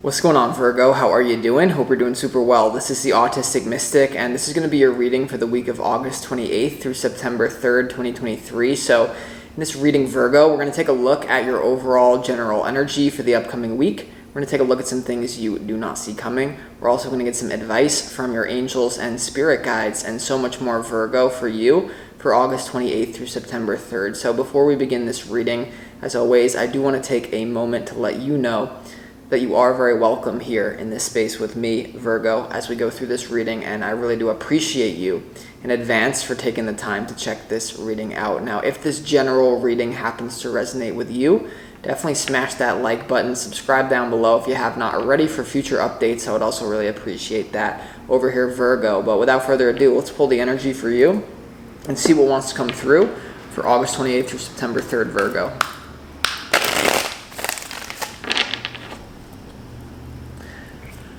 What's going on, Virgo? How are you doing? Hope you're doing super well. This is the Autistic Mystic, and this is going to be your reading for the week of August 28th through September 3rd, 2023. So in this reading, Virgo, we're going to take a look at your overall general energy for the upcoming week. We're going to take a look at some things you do not see coming. We're also going to get some advice from your angels and spirit guides and so much more, Virgo, for you for August 28th through September 3rd. So before we begin this reading, as always, I do want to take a moment to let you know that you are very welcome here in this space with me, Virgo, as we go through this reading, and I really do appreciate you in advance for taking the time to check this reading out. Now, if this general reading happens to resonate with you, definitely smash that like button, subscribe down below if you have not already for future updates. I would also really appreciate that over here, Virgo. But without further ado, let's pull the energy for you and see what wants to come through for August 28th through September 3rd, Virgo.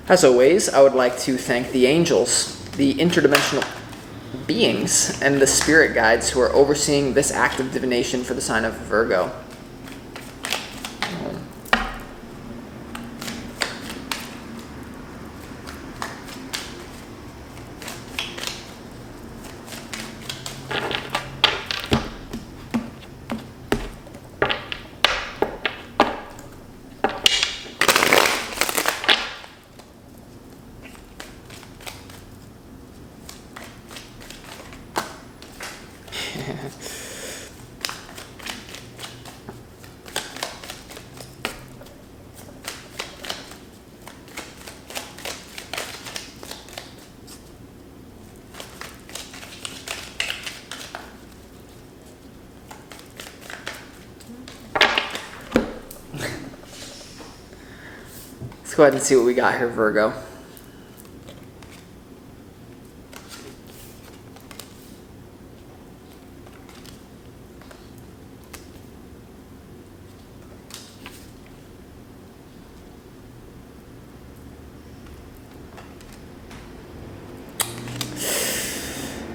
As always, I would like to thank the angels, the interdimensional beings, and the spirit guides who are overseeing this act of divination for the sign of Virgo. Let's go ahead and see what we got here, Virgo.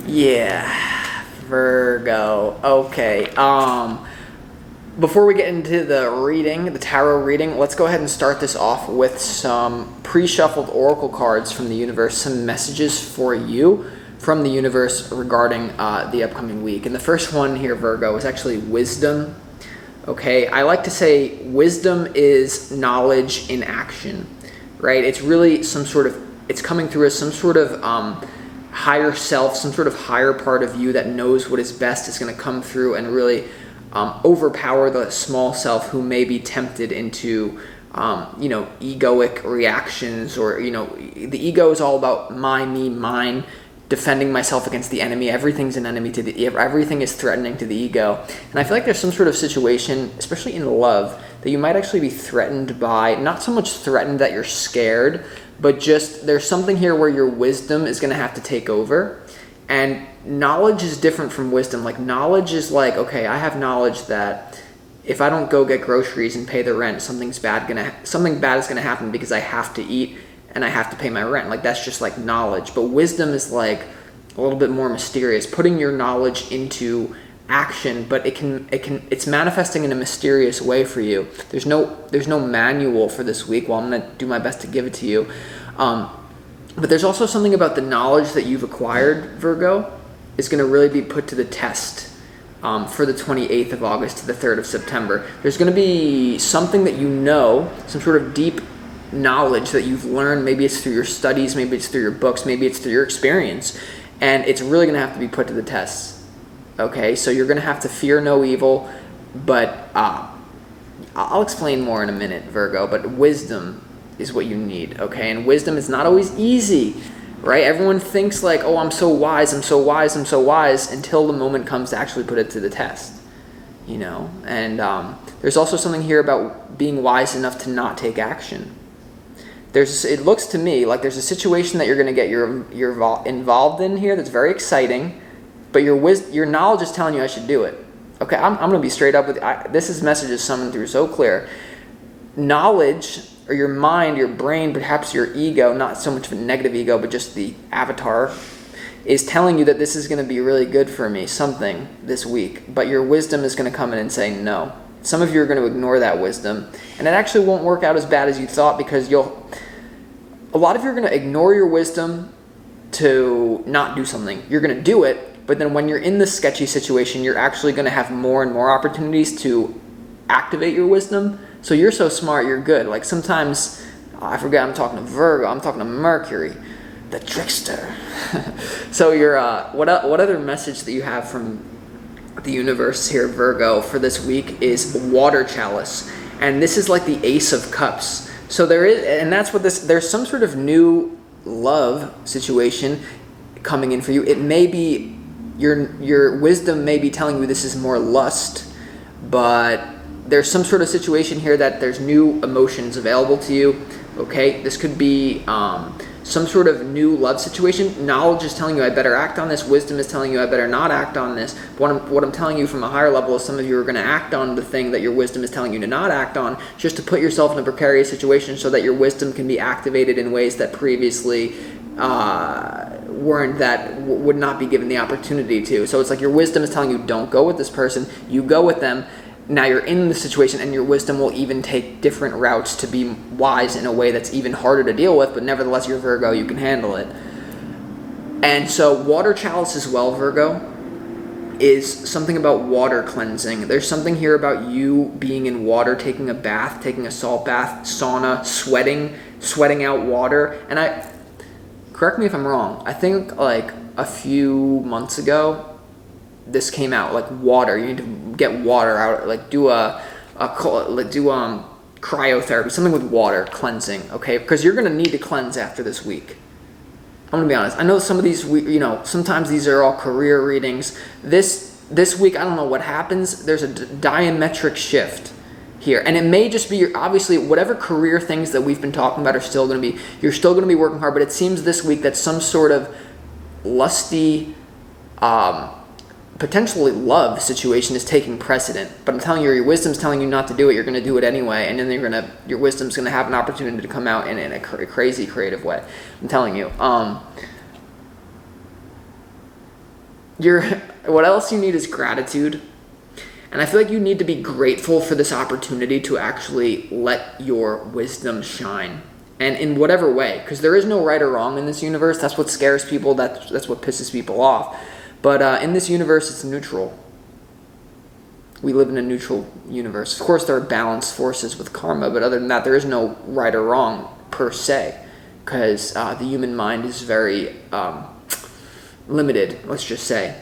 Yeah, Virgo. Okay. Before we get into the reading, the tarot reading, let's go ahead and start this off with some pre-shuffled oracle cards from the universe, some messages for you from the universe regarding the upcoming week. And the first one here, Virgo, is actually wisdom. Okay, I like to say wisdom is knowledge in action, right? It's really it's coming through as some sort of higher self, some sort of higher part of you that knows what is best is going to come through and really overpower the small self who may be tempted into, egoic reactions, or, the ego is all about my, me, mine, defending myself against the enemy. Everything's an enemy everything is threatening to the ego. And I feel like there's some sort of situation, especially in love, that you might actually be threatened by, not so much threatened that you're scared, but just there's something here where your wisdom is going to have to take over. And knowledge is different from wisdom. Like, knowledge is like, okay, I have knowledge that if I don't go get groceries and pay the rent, something bad is gonna happen because I have to eat and I have to pay my rent. Like, that's just like knowledge. But wisdom is like a little bit more mysterious, putting your knowledge into action, but it's manifesting in a mysterious way for you. There's no manual for this week. Well, I'm gonna do my best to give it to you. But there's also something about the knowledge that you've acquired, Virgo, is going to really be put to the test for the 28th of August to the 3rd of September. There's going to be something that you know, some sort of deep knowledge that you've learned. Maybe it's through your studies, maybe it's through your books, maybe it's through your experience. And it's really going to have to be put to the test. Okay, so you're going to have to fear no evil, but I'll explain more in a minute, Virgo, but wisdom is what you need, okay? And wisdom is not always easy, right? Everyone thinks like, oh, I'm so wise, until the moment comes to actually put it to the test, And there's also something here about being wise enough to not take action. It looks to me like there's a situation that you're going to get you're involved in here that's very exciting, but your knowledge is telling you I should do it. Okay, I'm going to be straight up with this message is summoned through so clear. Knowledge, or your mind, your brain, perhaps your ego, not so much of a negative ego, but just the avatar, is telling you that this is going to be really good for me, something this week. But your wisdom is going to come in and say, no, Some of you are going to ignore that wisdom, and it actually won't work out as bad as you thought, because a lot of you are going to ignore your wisdom to not do something. You're going to do it, but then when you're in this sketchy situation, you're actually going to have more and more opportunities to activate your wisdom. So you're so smart, you're good. Like sometimes, I forget, I'm talking to Virgo, I'm talking to Mercury, the trickster. So what other message that you have from the universe here, Virgo, for this week is water chalice. And this is like the Ace of Cups. So there's some sort of new love situation coming in for you. It may be, your wisdom may be telling you this is more lust, but there's some sort of situation here that there's new emotions available to you. Okay, this could be some sort of new love situation. Knowledge is telling you I better act on this. Wisdom is telling you I better not act on this. What I'm telling you from a higher level is some of you are going to act on the thing that your wisdom is telling you to not act on, just to put yourself in a precarious situation so that your wisdom can be activated in ways that previously would not be given the opportunity to. So it's like your wisdom is telling you don't go with this person. You go with them. Now you're in the situation, and your wisdom will even take different routes to be wise in a way that's even harder to deal with, but nevertheless, you're Virgo, you can handle it. And so water chalice as well, Virgo, is something about water cleansing. There's something here about you being in water, taking a bath, taking a salt bath, sauna, sweating out water. And correct me if I'm wrong, I think like a few months ago, this came out, like water. You need to get water out, like do cryotherapy, something with water cleansing, okay? Because you're gonna need to cleanse after this week. I'm gonna be honest. I know some of these, sometimes these are all career readings. This week, I don't know what happens. There's a diametric shift here, and it may just be obviously whatever career things that we've been talking about are still gonna be. You're still gonna be working hard, but it seems this week that some sort of lusty, potentially love situation is taking precedent. But I'm telling you, your wisdom's telling you not to do it. You're going to do it anyway, and then your wisdom's going to have an opportunity to come out in a crazy creative way. I'm telling you. What else you need is gratitude. And I feel like you need to be grateful for this opportunity to actually let your wisdom shine. And in whatever way, because there is no right or wrong in this universe. That's what scares people. That's what pisses people off. But in this universe, it's neutral. We live in a neutral universe. Of course, there are balanced forces with karma, but other than that, there is no right or wrong per se, because the human mind is very limited, let's just say.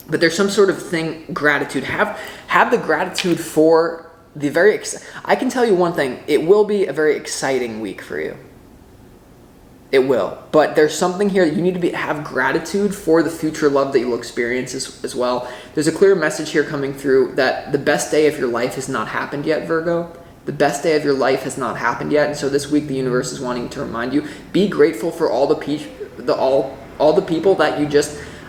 But there's some sort of thing, gratitude. Have the gratitude for the I can tell you one thing, it will be a very exciting week for you. It will. But there's something here that you need to have gratitude for the future love that you'll experience as well. There's a clear message here coming through that the best day of your life has not happened yet, Virgo. The best day of your life has not happened yet. And so this week the universe is wanting to remind you, be grateful for all the people that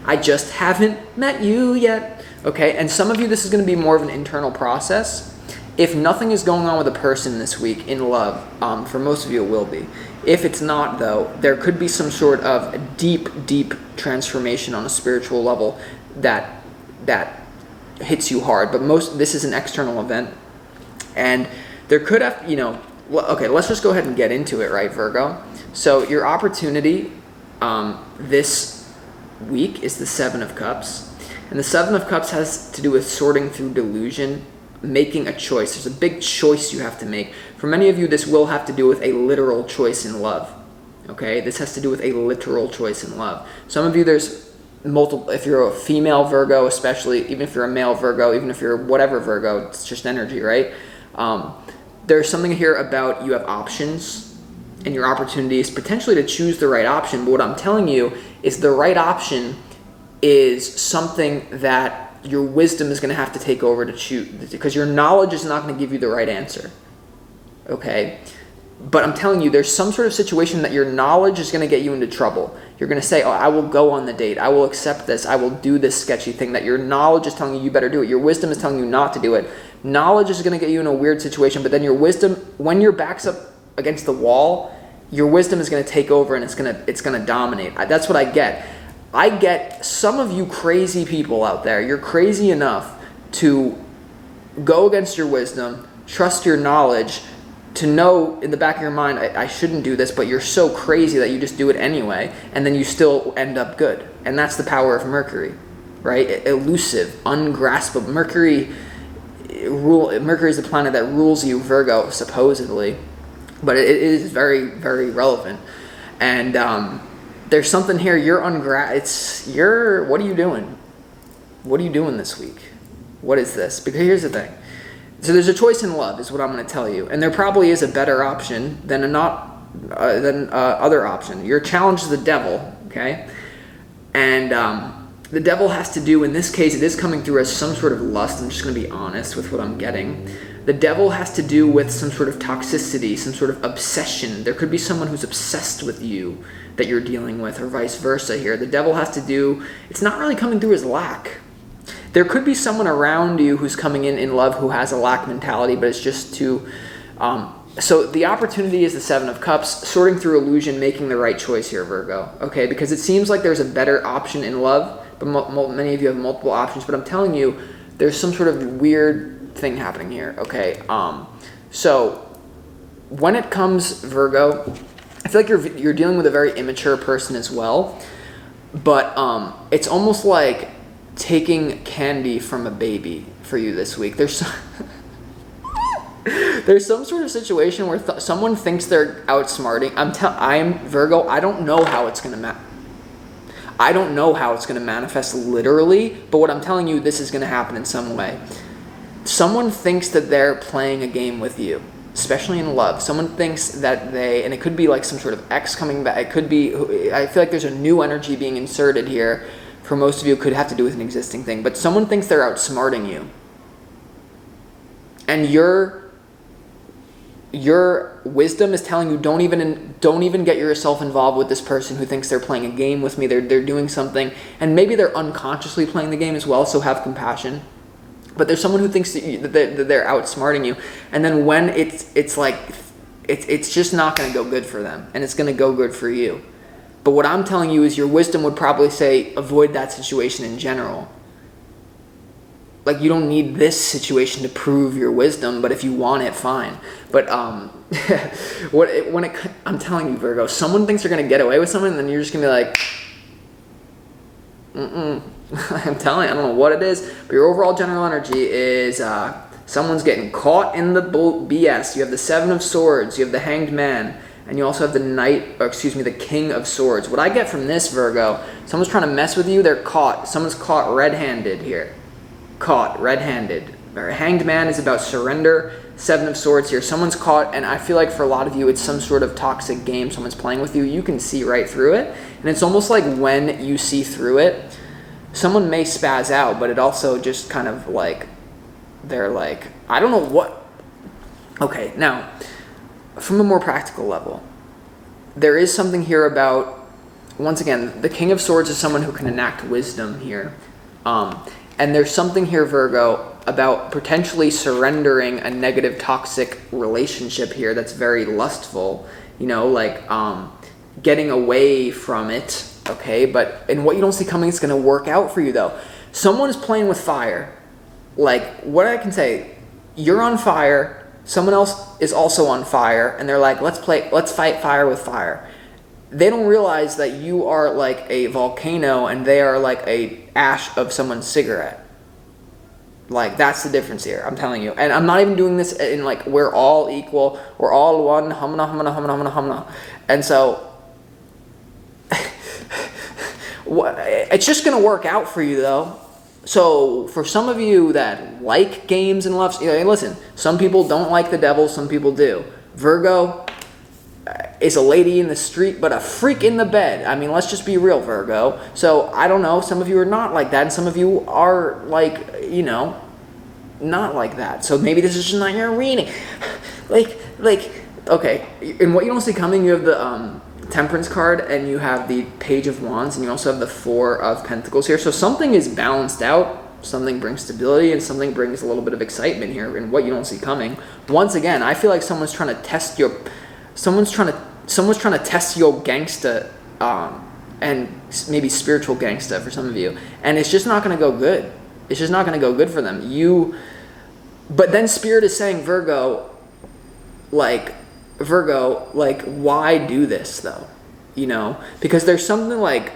I just haven't met you yet. Okay? And some of you, this is going to be more of an internal process. If nothing is going on with a person this week in love, for most of you it will be. If it's not, though, there could be some sort of deep, deep transformation on a spiritual level that hits you hard. But this is an external event. And there could have, okay, let's just go ahead and get into it, right, Virgo? So your opportunity this week is the Seven of Cups. And the Seven of Cups has to do with sorting through delusion, making a choice. There's a big choice you have to make. For many of you, this will have to do with a literal choice in love. Okay? This has to do with a literal choice in love. Some of you, there's multiple, if you're a female Virgo especially, even if you're a male Virgo, even if you're whatever Virgo, it's just energy, right? There's something here about you have options and your opportunities potentially to choose the right option. But what I'm telling you is the right option is something that your wisdom is going to have to take over to choose, because your knowledge is not going to give you the right answer. Okay? But I'm telling you, there's some sort of situation that your knowledge is going to get you into trouble. You're going to say, I will go on the date. I will accept this. I will do this sketchy thing that your knowledge is telling you better do it. Your wisdom is telling you not to do it. Knowledge is going to get you in a weird situation, but then your wisdom, when your back's up against the wall, your wisdom is going to take over and it's going to dominate. That's what I get. I get some of you crazy people out there. You're crazy enough to go against your wisdom, trust your knowledge, to know in the back of your mind, I shouldn't do this, but you're so crazy that you just do it anyway, and then you still end up good. And that's the power of Mercury, right? Elusive, ungraspable. Mercury is the planet that rules you, Virgo, supposedly, but it is very, very relevant. And there's something here. What are you doing? What are you doing this week? What is this? Because here's the thing. So there's a choice in love, is what I'm going to tell you, and there probably is a better option than other option. Your challenge is the devil, okay? And the devil has to do, in this case, it is coming through as some sort of lust. I'm just going to be honest with what I'm getting. The devil has to do with some sort of toxicity, some sort of obsession. There could be someone who's obsessed with you that you're dealing with, or vice versa here. The devil has to do, it's not really coming through as lack. There could be someone around you who's coming in love who has a lack mentality, but it's just too... So the opportunity is the Seven of Cups, sorting through illusion, making the right choice here, Virgo. Okay, because it seems like there's a better option in love, but many of you have multiple options. But I'm telling you, there's some sort of weird thing happening here. Okay, so when it comes, Virgo, I feel like you're dealing with a very immature person as well. But it's almost like taking candy from a baby for you this week. There's some sort of situation where someone thinks they're outsmarting. I'm Virgo. I don't know how it's gonna manifest literally, but what I'm telling you, this is gonna happen in some way. Someone thinks that they're playing a game with you, especially in love. Someone thinks that and it could be like some sort of ex coming back. It could be. I feel like there's a new energy being inserted here. For most of you, it could have to do with an existing thing, but someone thinks they're outsmarting you, and your wisdom is telling you don't even get yourself involved with this person who thinks they're playing a game with me. They're doing something, and maybe they're unconsciously playing the game as well. So have compassion. But there's someone who thinks that they're outsmarting you, and then when it's like it's just not going to go good for them, and it's going to go good for you. But what I'm telling you is your wisdom would probably say avoid that situation in general. Like, you don't need this situation to prove your wisdom, but if you want it, fine. But I'm telling you, Virgo, someone thinks they're going to get away with something, and then you're just going to be like, I'm telling you, I don't know what it is, but your overall general energy is someone's getting caught in the BS. You have the Seven of Swords, you have the Hanged Man, and you also have the King of Swords. What I get from this, Virgo, someone's trying to mess with you, they're caught. Someone's caught red-handed here. Caught red-handed. Hanged Man is about surrender. Seven of Swords here. Someone's caught, and I feel like for a lot of you, it's some sort of toxic game someone's playing with you. You can see right through it, and it's almost like when you see through it, someone may spaz out, but it also just kind of like, they're like, I don't know what. Okay, now, from a more practical level, there is something here about, once again, the King of Swords is someone who can enact wisdom here. And there's something here, Virgo, about potentially surrendering a negative, toxic relationship here that's very lustful, getting away from it, okay? But in what you don't see coming, it's going to work out for you, though. Someone is playing with fire. Like, what I can say, you're on fire, someone else is also on fire, and they're like, let's fight fire with fire. They don't realize that you are like a volcano and they are like a ash of someone's cigarette. Like, that's the difference here, I'm telling you. And I'm not even doing this in like, we're all equal, we're all one, humna, humna, humna, humna, humna. And so, it's just going to work out for you, though. So, for some of you that like games and love, listen, some people don't like the devil, some people do. Virgo is a lady in the street, but a freak in the bed. I mean, let's just be real, Virgo. So, I don't know, some of you are not like that, and some of you are like, not like that. So, maybe this is just not your reading. Okay, and what you don't see coming, you have the Temperance card, and you have the Page of Wands, and you also have the Four of Pentacles here. So something is balanced out, something brings stability, and something brings a little bit of excitement here in what you don't see coming. Once again, I feel like someone's trying to test your gangsta, and maybe spiritual gangsta for some of you, and it's just not going to go good. It's just not going to go good for them. But then Spirit is saying, Virgo, like, why do this though? Because there's something like,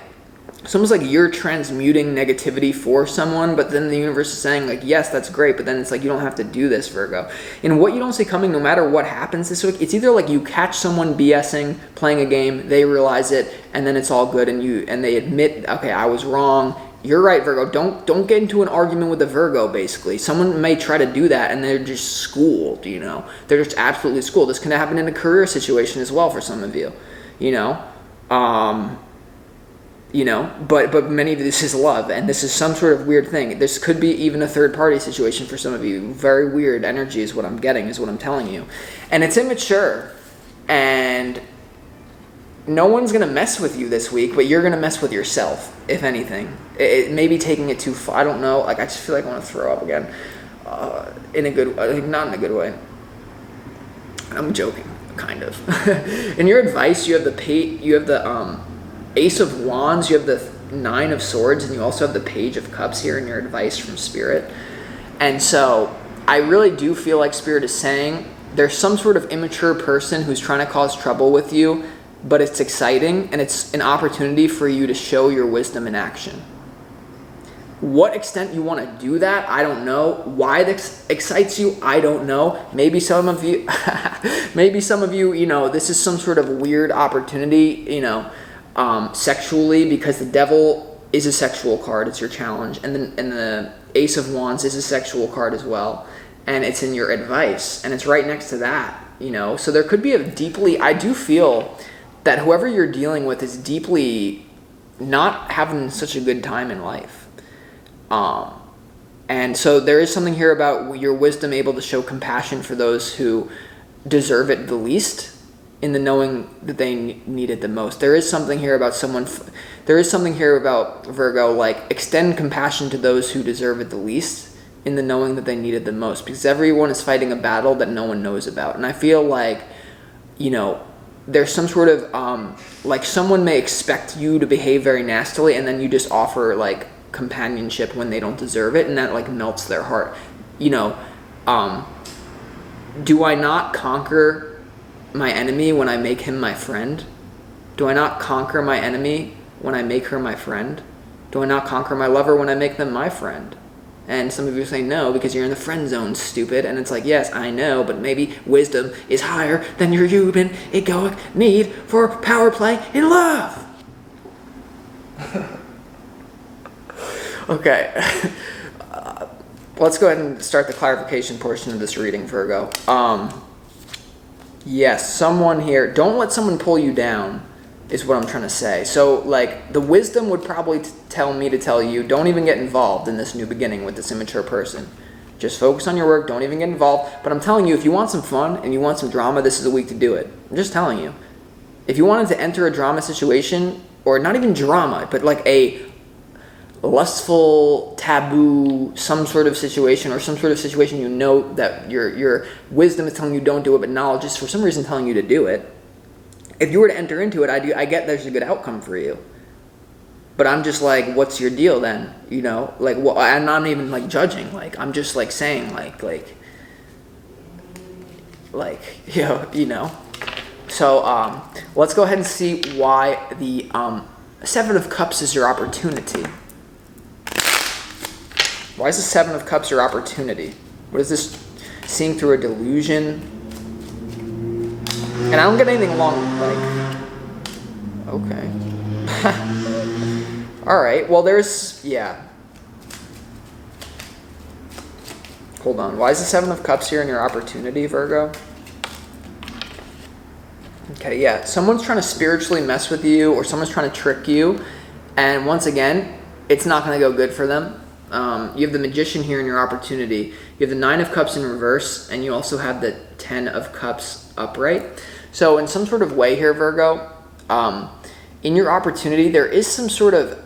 it's almost like you're transmuting negativity for someone, but then the universe is saying, like, yes, that's great, but then it's like, you don't have to do this, Virgo. And what you don't see coming, no matter what happens this week, it's either like you catch someone BSing, playing a game, they realize it, and then it's all good, and they admit, okay, I was wrong. You're right, Virgo. Don't get into an argument with a Virgo, basically. Someone may try to do that, and they're just schooled, They're just absolutely schooled. This can happen in a career situation as well for some of you, but many of this is love, and this is some sort of weird thing. This could be even a third-party situation for some of you. Very weird energy is what I'm getting, is what I'm telling you. And it's immature, and no one's going to mess with you this week, but you're going to mess with yourself, if anything. It may be taking it too far. I don't know. Like, I just feel like I want to throw up again. In a good not in a good way. I'm joking, kind of. In your advice, you have the Ace of Wands, you have the Nine of Swords, and you also have the Page of Cups here in your advice from Spirit. And so I really do feel like Spirit is saying there's some sort of immature person who's trying to cause trouble with you, but it's exciting, and it's an opportunity for you to show your wisdom in action. What extent you want to do that, I don't know. Why this excites you, I don't know. Maybe some of you, this is some sort of weird opportunity, sexually, because the Devil is a sexual card. It's your challenge, and the Ace of Wands is a sexual card as well, and it's in your advice, and it's right next to that. So there could be I do feel that whoever you're dealing with is deeply not having such a good time in life. And so there is something here about your wisdom able to show compassion for those who deserve it the least, in the knowing that they need it the most. There is something here about Virgo, like, extend compassion to those who deserve it the least, in the knowing that they need it the most, because everyone is fighting a battle that no one knows about. And I feel like, there's some sort of, like, someone may expect you to behave very nastily, and then you just offer, like, companionship when they don't deserve it, and that, like, melts their heart. Do I not conquer my enemy when I make him my friend? Do I not conquer my enemy when I make her my friend? Do I not conquer my lover when I make them my friend? And some of you say no, because you're in the friend zone, stupid. And it's like, yes, I know, but maybe wisdom is higher than your human egoic need for power play in love. Okay. Let's go ahead and start the clarification portion of this reading, Virgo. Yes, someone here, don't let someone pull you down, is what I'm trying to say. So, like, the wisdom would probably tell me to tell you, don't even get involved in this new beginning with this immature person. Just focus on your work, don't even get involved. But I'm telling you, if you want some fun and you want some drama, this is a week to do it. I'm just telling you. If you wanted to enter a drama situation, or not even drama, but like a lustful, taboo, some sort of situation, or some sort of situation that your wisdom is telling you don't do it, but knowledge is for some reason telling you to do it. If you were to enter into it, I get there's a good outcome for you. But I'm just like, what's your deal then? Like, well, I'm not even like judging. Like, I'm just like saying So let's go ahead and see why the Seven of Cups is your opportunity. Why is the Seven of Cups your opportunity? What is this? Seeing through a delusion? And I don't get anything along, okay. Alright, well Hold on, why is the Seven of Cups here in your opportunity, Virgo? Okay, yeah, someone's trying to spiritually mess with you, or someone's trying to trick you, and once again, it's not going to go good for them. You have the Magician here in your opportunity. You have the Nine of Cups in reverse, and you also have the Ten of Cups upright. So in some sort of way here, Virgo, in your opportunity, there is some sort of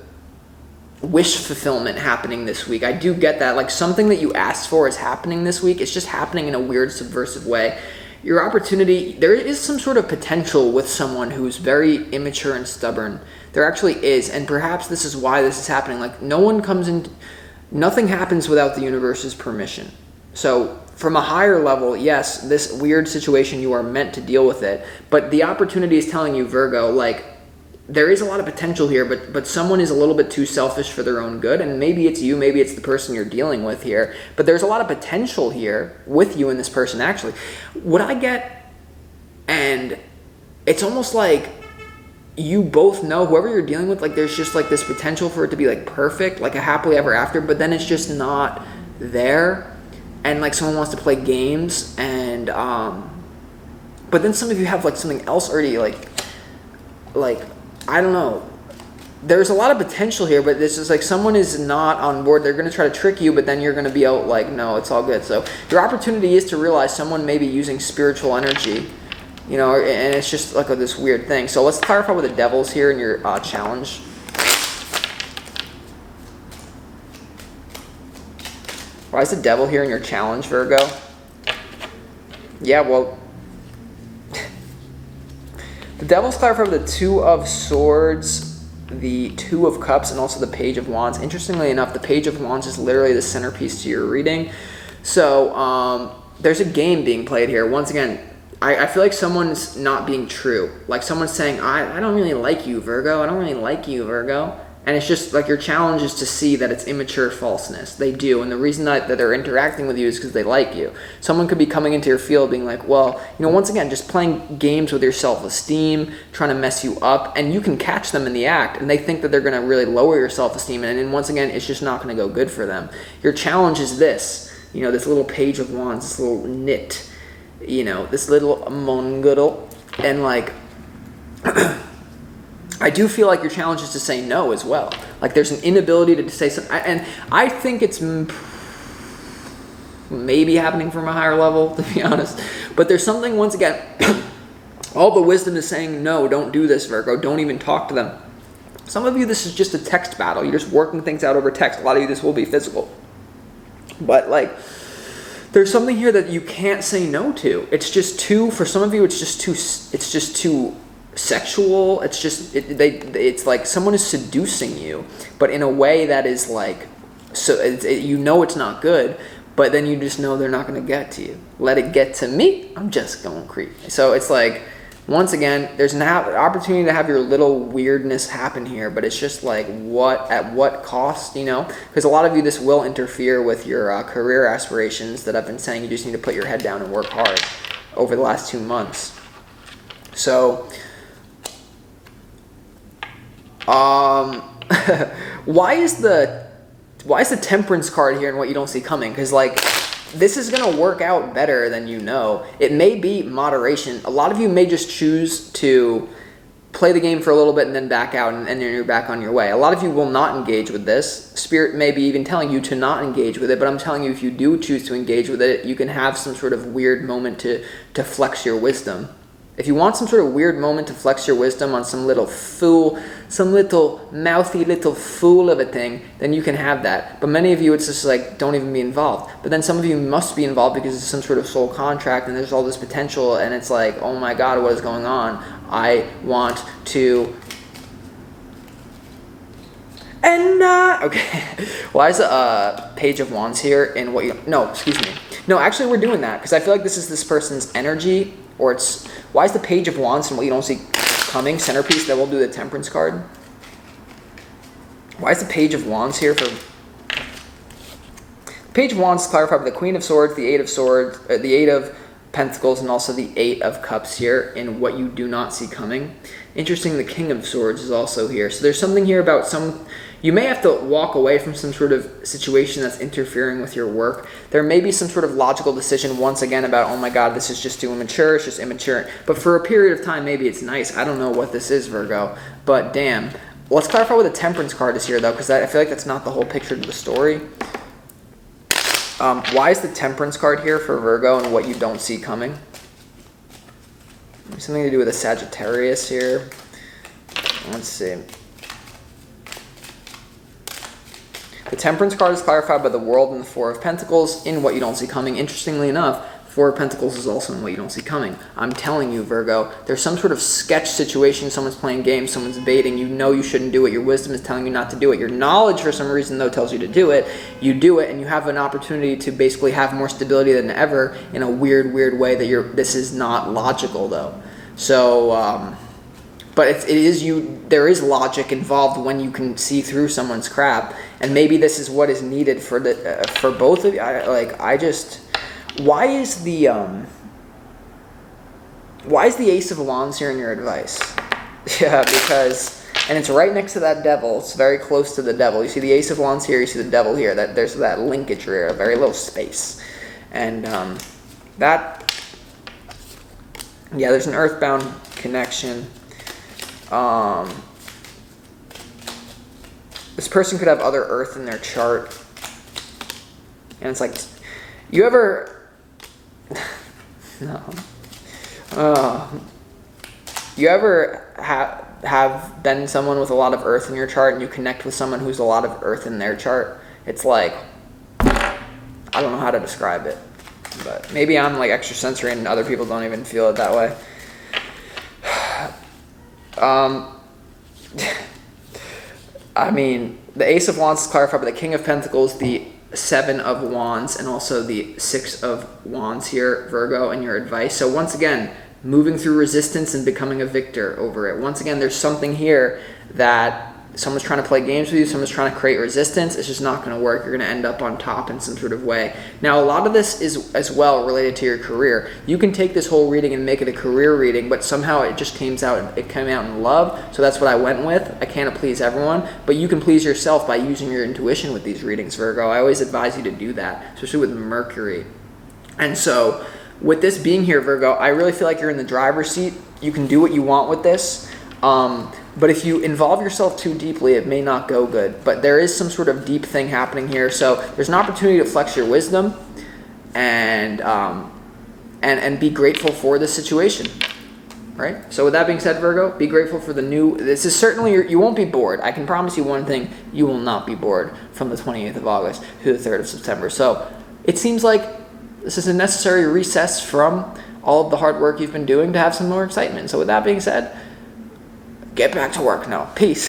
wish fulfillment happening this week. I do get that. Like, something that you asked for is happening this week. It's just happening in a weird, subversive way. Your opportunity, there is some sort of potential with someone who's very immature and stubborn. There actually is, and perhaps this is why this is happening. Like, nothing happens without the universe's permission. So from a higher level, yes, this weird situation, you are meant to deal with it. But the opportunity is telling you, Virgo, like, there is a lot of potential here, but someone is a little bit too selfish for their own good. And maybe it's you, maybe it's the person you're dealing with here. But there's a lot of potential here with you and this person, actually. What I get, and it's almost like you both know, whoever you're dealing with, like, there's just, like, this potential for it to be, like, perfect, like a happily ever after, but then it's just not there. And like someone wants to play games, and but then some of you have like something else already, like I don't know. There's a lot of potential here, but this is like someone is not on board. They're going to try to trick you, but then you're going to be out like, no, it's all good. So your opportunity is to realize someone may be using spiritual energy, you know, and it's just like this weird thing. So let's clarify what the devil's here in your challenge. Why is the devil here in your challenge, Virgo? Yeah, well, the devil's clarified with the Two of Swords, the Two of Cups, and also the Page of Wands. Interestingly enough, the Page of Wands is literally the centerpiece to your reading. So there's a game being played here. Once again, I feel like someone's not being true. Like someone's saying, I don't really like you, Virgo. I don't really like you, Virgo. And it's just like your challenge is to see that it's immature falseness. They do. And the reason that they're interacting with you is because they like you. Someone could be coming into your field being like, well, you know, once again, just playing games with your self-esteem, trying to mess you up. And you can catch them in the act. And they think that they're going to really lower your self-esteem. And then once again, it's just not going to go good for them. Your challenge is this, you know, this little Page of Wands, this little knit, you know, this little mongudal. And like... I do feel like your challenge is to say no as well. Like there's an inability to say something. And I think it's maybe happening from a higher level, to be honest. But there's something, once again, all the wisdom is saying, no, don't do this, Virgo. Don't even talk to them. Some of you, this is just a text battle. You're just working things out over text. A lot of you, this will be physical. But like, there's something here that you can't say no to. It's just too, for some of you, it's just too sexual. It's just it's like someone is seducing you, but in a way that is like, so you know it's not good, but then you just know they're not going to get to you. Let it get to me, I'm just going creepy. So it's like, once again, there's an opportunity to have your little weirdness happen here, but it's just like, at what cost, you know? Because a lot of you, this will interfere with your career aspirations that I've been saying. You just need to put your head down and work hard over the last 2 months. So why is the Temperance card here and what you don't see coming? Because like, this is going to work out better than you know. It may be moderation. A lot of you may just choose to play the game for a little bit and then back out, and then you're back on your way. A lot of you will not engage with this. Spirit may be even telling you to not engage with it, but I'm telling you, if you do choose to engage with it, you can have some sort of weird moment to flex your wisdom. If you want some sort of weird moment to flex your wisdom on some little fool, some little mouthy little fool of a thing, then you can have that. But many of you, it's just like, don't even be involved. But then some of you must be involved because it's some sort of soul contract and there's all this potential, and it's like, oh my God, what is going on? I want to... And, okay. Why is the Page of Wands here in what you... No, excuse me. No, actually, we're doing that because I feel like this is this person's energy, or it's... Why is the Page of Wands and what you don't see coming centerpiece? Then we'll do the Temperance card. Why is the Page of Wands here for... Page of Wands is clarified by the Queen of Swords, the Eight of Swords, the Eight of Pentacles, and also the Eight of Cups here in what you do not see coming. Interesting, the King of Swords is also here. So there's something here about some... You may have to walk away from some sort of situation that's interfering with your work. There may be some sort of logical decision once again about, oh my God, this is just too immature, it's just immature. But for a period of time, maybe it's nice. I don't know what this is, Virgo, but damn. Let's clarify what the Temperance card is here, though, because I feel like that's not the whole picture to the story. Why is the Temperance card here for Virgo and what you don't see coming? Something to do with a Sagittarius here. Let's see. The Temperance card is clarified by the World and the Four of Pentacles in what you don't see coming. Interestingly enough, Four of Pentacles is also in what you don't see coming. I'm telling you, Virgo, there's some sort of sketch situation. Someone's playing games, someone's baiting. You know you shouldn't do it. Your wisdom is telling you not to do it. Your knowledge, for some reason, though, tells you to do it. You do it, and you have an opportunity to basically have more stability than ever in a weird way that this is not logical, though. So, but there is logic involved when you can see through someone's crap, and maybe this is what is needed for both of you. Why is the Ace of Wands here in your advice? Yeah, and it's right next to that Devil. It's very close to the Devil. You see the Ace of Wands here, you see the Devil here. There's that linkage here, a very little space. And there's an earthbound connection. This person could have other earth in their chart. And it's like, you ever... No. You ever have been someone with a lot of earth in your chart and you connect with someone who's a lot of earth in their chart? It's like, I don't know how to describe it, but maybe I'm like extrasensory and other people don't even feel it that way. I mean, the Ace of Wands is clarified, but the King of Pentacles, the Seven of Wands, and also the Six of Wands here, Virgo, and your advice. So once again, moving through resistance and becoming a victor over it. Once again, there's something here that someone's trying to play games with you, someone's trying to create resistance. It's just not going to work. You're going to end up on top in some sort of way. Now, a lot of this is as well related to your career. You can take this whole reading and make it a career reading, but somehow it just came out in love. So that's what I went with. I can't please everyone, but you can please yourself by using your intuition with these readings, Virgo. I always advise you to do that, especially with Mercury. And so with this being here, Virgo, I really feel like you're in the driver's seat. You can do what you want with this. But if you involve yourself too deeply, it may not go good. But there is some sort of deep thing happening here. So there's an opportunity to flex your wisdom and be grateful for the situation. Right? So with that being said, Virgo, be grateful for the new... This is certainly... You won't be bored. I can promise you one thing. You will not be bored from the 28th of August to the 3rd of September. So it seems like this is a necessary recess from all of the hard work you've been doing to have some more excitement. So with that being said... Get back to work now. Peace.